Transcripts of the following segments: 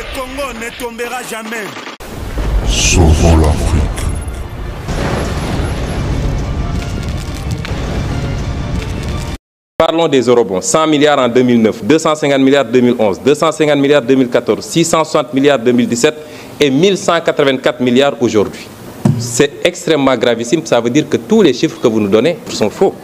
Le Congo ne tombera jamais. Sauvons l'Afrique. Parlons des eurobonds. 100 milliards en 2009, 250 milliards en 2011, 250 milliards en 2014, 660 milliards en 2017 et 1184 milliards aujourd'hui. C'est extrêmement gravissime. Ça veut dire que tous les chiffres que vous nous donnez sont faux.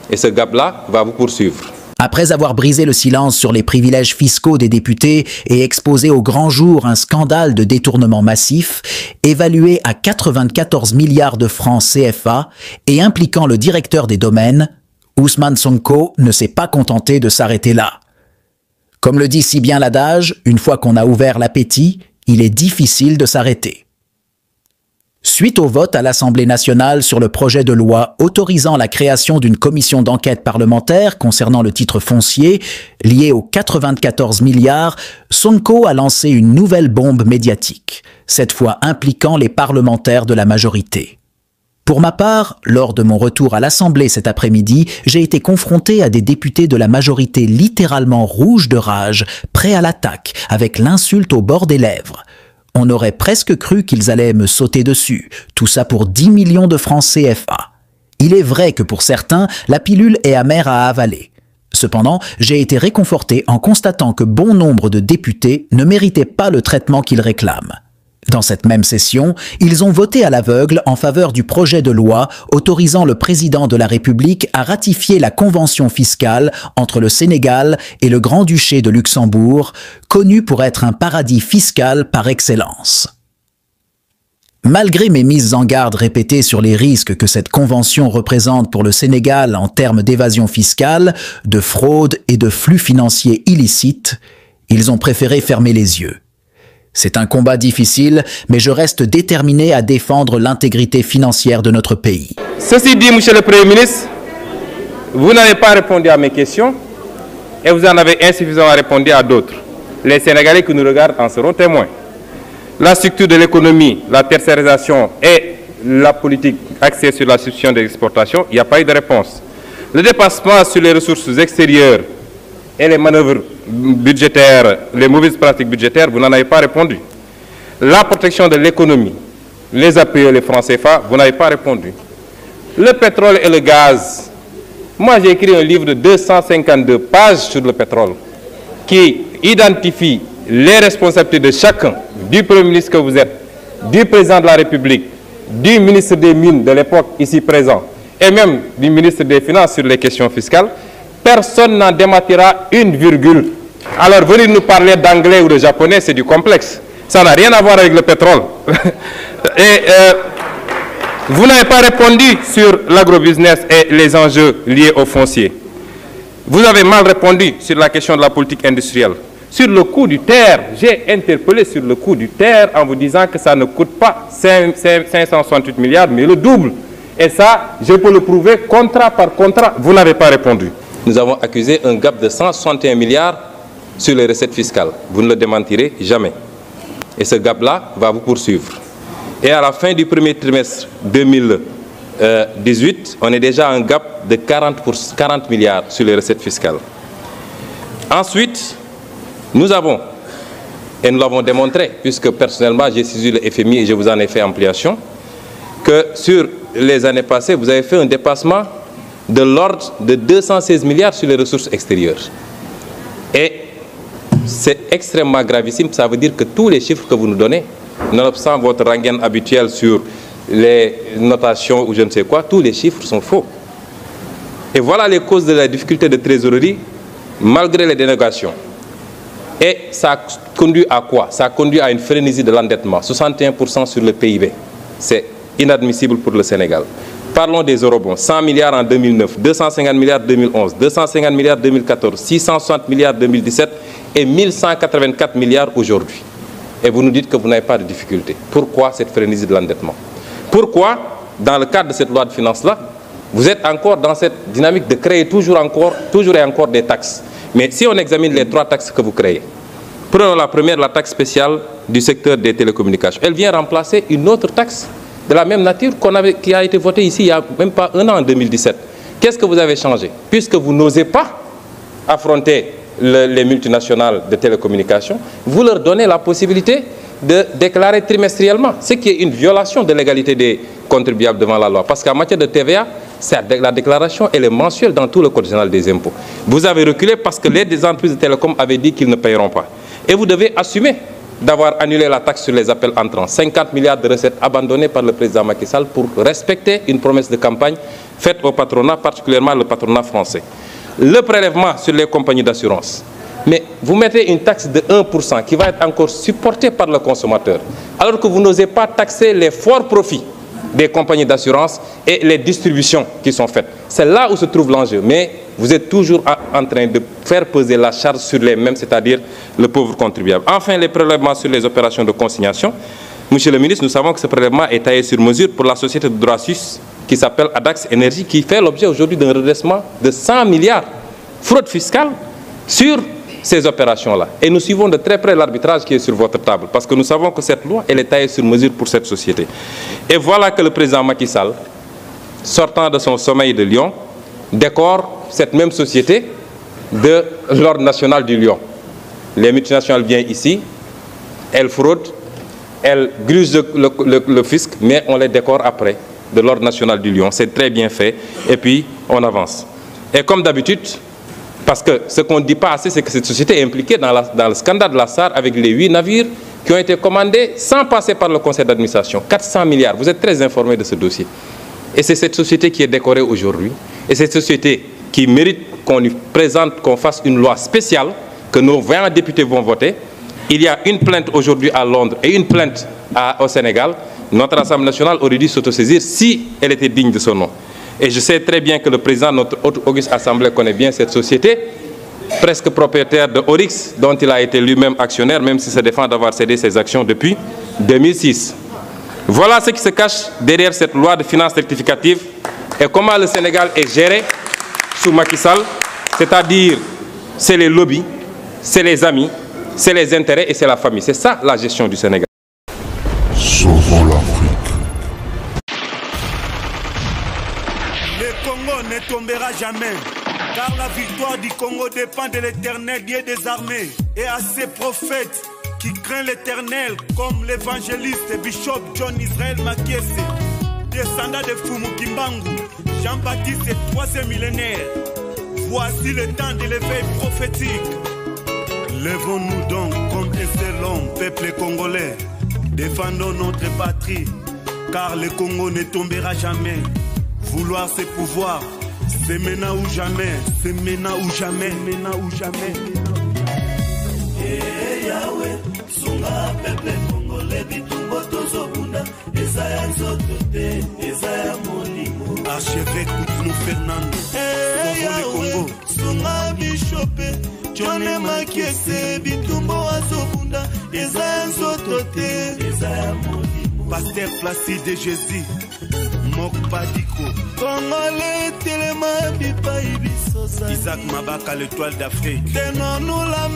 Et ce gap-là va vous poursuivre. Après avoir brisé le silence sur les privilèges fiscaux des députés et exposé au grand jour un scandale de détournement massif, évalué à 94 milliards de francs CFA et impliquant le directeur des domaines, Ousmane Sonko ne s'est pas contenté de s'arrêter là. Comme le dit si bien l'adage, une fois qu'on a ouvert l'appétit, il est difficile de s'arrêter. Suite au vote à l'Assemblée nationale sur le projet de loi autorisant la création d'une commission d'enquête parlementaire concernant le titre foncier, lié aux 94 milliards, Sonko a lancé une nouvelle bombe médiatique, cette fois impliquant les parlementaires de la majorité. Pour ma part, lors de mon retour à l'Assemblée cet après-midi, j'ai été confronté à des députés de la majorité littéralement rouges de rage, prêts à l'attaque, avec l'insulte au bord des lèvres. On aurait presque cru qu'ils allaient me sauter dessus, tout ça pour 10 millions de francs CFA. Il est vrai que pour certains, la pilule est amère à avaler. Cependant, j'ai été réconforté en constatant que bon nombre de députés ne méritaient pas le traitement qu'ils réclament. Dans cette même session, ils ont voté à l'aveugle en faveur du projet de loi autorisant le président de la République à ratifier la convention fiscale entre le Sénégal et le Grand-Duché de Luxembourg, connu pour être un paradis fiscal par excellence. Malgré mes mises en garde répétées sur les risques que cette convention représente pour le Sénégal en termes d'évasion fiscale, de fraude et de flux financiers illicites, ils ont préféré fermer les yeux. C'est un combat difficile, mais je reste déterminé à défendre l'intégrité financière de notre pays. Ceci dit, Monsieur le Premier ministre, vous n'avez pas répondu à mes questions et vous en avez insuffisamment répondu à d'autres. Les Sénégalais qui nous regardent en seront témoins. La structure de l'économie, la tertiarisation et la politique axée sur la substitution des exportations, il n'y a pas eu de réponse. Le dépassement sur les ressources extérieures et les manœuvres budgétaires, les mauvaises pratiques budgétaires, vous n'en avez pas répondu. La protection de l'économie, les APE, les francs CFA, vous n'avez pas répondu. Le pétrole et le gaz, moi j'ai écrit un livre de 252 pages sur le pétrole qui identifie les responsabilités de chacun, du Premier ministre que vous êtes, du Président de la République, du ministre des Mines de l'époque ici présent et même du ministre des Finances sur les questions fiscales. Personne n'en démentira une virgule. Alors venir nous parler d'anglais ou de japonais, c'est du complexe. Ça n'a rien à voir avec le pétrole. Et vous n'avez pas répondu sur l'agrobusiness et les enjeux liés au foncier. Vous avez mal répondu sur la question de la politique industrielle. Sur le coût du terre, j'ai interpellé sur le coût du terre en vous disant que ça ne coûte pas 568 milliards, mais le double. Et ça, je peux le prouver contrat par contrat. Vous n'avez pas répondu. Nous avons accusé un gap de 161 milliards sur les recettes fiscales. Vous ne le démentirez jamais. Et ce gap-là va vous poursuivre. Et à la fin du premier trimestre 2018, on est déjà à un gap de 40 milliards sur les recettes fiscales. Ensuite, nous avons, et nous l'avons démontré, puisque personnellement j'ai saisi le FMI et je vous en ai fait ampliation, que sur les années passées, vous avez fait un dépassement de l'ordre de 216 milliards sur les ressources extérieures. Et c'est extrêmement gravissime. Ça veut dire que tous les chiffres que vous nous donnez, nonobstant votre rengaine habituelle sur les notations ou je ne sais quoi, tous les chiffres sont faux. Et voilà les causes de la difficulté de trésorerie, malgré les dénégations. Et ça conduit à quoi? Ça conduit à une frénésie de l'endettement, 61% sur le PIB. C'est inadmissible pour le Sénégal. Parlons des eurobonds. 100 milliards en 2009, 250 milliards en 2011, 250 milliards en 2014, 660 milliards en 2017 et 1184 milliards aujourd'hui. Et vous nous dites que vous n'avez pas de difficulté. Pourquoi cette frénésie de l'endettement? Pourquoi, dans le cadre de cette loi de finances-là, vous êtes encore dans cette dynamique de créer toujours et encore des taxes? Mais si on examine les 3 taxes que vous créez, prenons la première, la taxe spéciale du secteur des télécommunications. Elle vient remplacer une autre taxe de la même nature qui a été votée ici il n'y a même pas un an, en 2017. Qu'est-ce que vous avez changé? Puisque vous n'osez pas affronter les multinationales de télécommunications, vous leur donnez la possibilité de déclarer trimestriellement, ce qui est une violation de l'égalité des contribuables devant la loi. Parce qu'en matière de TVA, la déclaration elle est mensuelle dans tout le code général des impôts. Vous avez reculé parce que les entreprises de télécom avaient dit qu'ils ne paieront pas. Et vous devez assumer d'avoir annulé la taxe sur les appels entrants. 50 milliards de recettes abandonnées par le président Macky Sall pour respecter une promesse de campagne faite au patronat, particulièrement le patronat français. Le prélèvement sur les compagnies d'assurance. Mais vous mettez une taxe de 1% qui va être encore supportée par le consommateur, alors que vous n'osez pas taxer les forts profits des compagnies d'assurance et les distributions qui sont faites. C'est là où se trouve l'enjeu. Mais vous êtes toujours en train de faire peser la charge sur les mêmes, c'est-à-dire le pauvre contribuable. Enfin, les prélèvements sur les opérations de consignation. Monsieur le ministre, nous savons que ce prélèvement est taillé sur mesure pour la société de droit suisse qui s'appelle Adax Energy, qui fait l'objet aujourd'hui d'un redressement de 100 milliards fraude fiscale sur ces opérations-là. Et nous suivons de très près l'arbitrage qui est sur votre table, parce que nous savons que cette loi, elle est taillée sur mesure pour cette société. Et voilà que le président Macky Sall, sortant de son sommeil de Lyon, décore cette même société de l'ordre national du Lion. Les multinationales viennent ici, elles fraudent, elles grugent le fisc, mais on les décore après de l'ordre national du Lion. C'est très bien fait, et puis on avance. Et comme d'habitude, parce que ce qu'on ne dit pas assez, c'est que cette société est impliquée dans le scandale de la SAR avec les 8 navires qui ont été commandés sans passer par le conseil d'administration. 400 milliards, vous êtes très informés de ce dossier. Et c'est cette société qui est décorée aujourd'hui. Et cette société qui mérite qu'on lui présente, qu'on fasse une loi spéciale, que nos 20 députés vont voter. Il y a une plainte aujourd'hui à Londres et une plainte au Sénégal. Notre Assemblée nationale aurait dû s'autosaisir si elle était digne de son nom. Et je sais très bien que le président de notre auguste Assemblée connaît bien cette société, presque propriétaire de Oryx, dont il a été lui-même actionnaire, même s'il se défend d'avoir cédé ses actions depuis 2006. Voilà ce qui se cache derrière cette loi de finances rectificative et comment le Sénégal est géré sous Macky Sall, c'est-à-dire c'est les lobbies, c'est les amis, c'est les intérêts et c'est la famille. C'est ça la gestion du Sénégal. Sauvons l'Afrique. Le Congo ne tombera jamais, car la victoire du Congo dépend de l'Éternel, Dieu des armées, et à ses prophètes qui craignent l'Éternel, comme l'évangéliste Bishop John Israel Makiese, descendant de Fumu Kimbangu, Jean-Baptiste est 3e millénaire. Voici le temps de l'éveil prophétique. Lèvons-nous donc comme un seul homme, peuple congolais. Défendons notre patrie, car le Congo ne tombera jamais. Vouloir c'est pouvoir, c'est maintenant ou jamais, c'est maintenant ou jamais, maintenant ou jamais. Yahweh, sunga peuple congolais, bitumbo tozobunda, Ezaya nzotote, Ezaya molimo. Archevêque Koutounou Fernando, Yahweh, sunga bishopé, John Makiese, bitumbo azobunda, Ezaya nzotote, Ezaya molimo. Pasteur Placide Jésus, Mokpadiko, Congolais Téléma Bipa Ibisosa, Isaac Mabaka, l'étoile d'Afrique. Tenons-nous la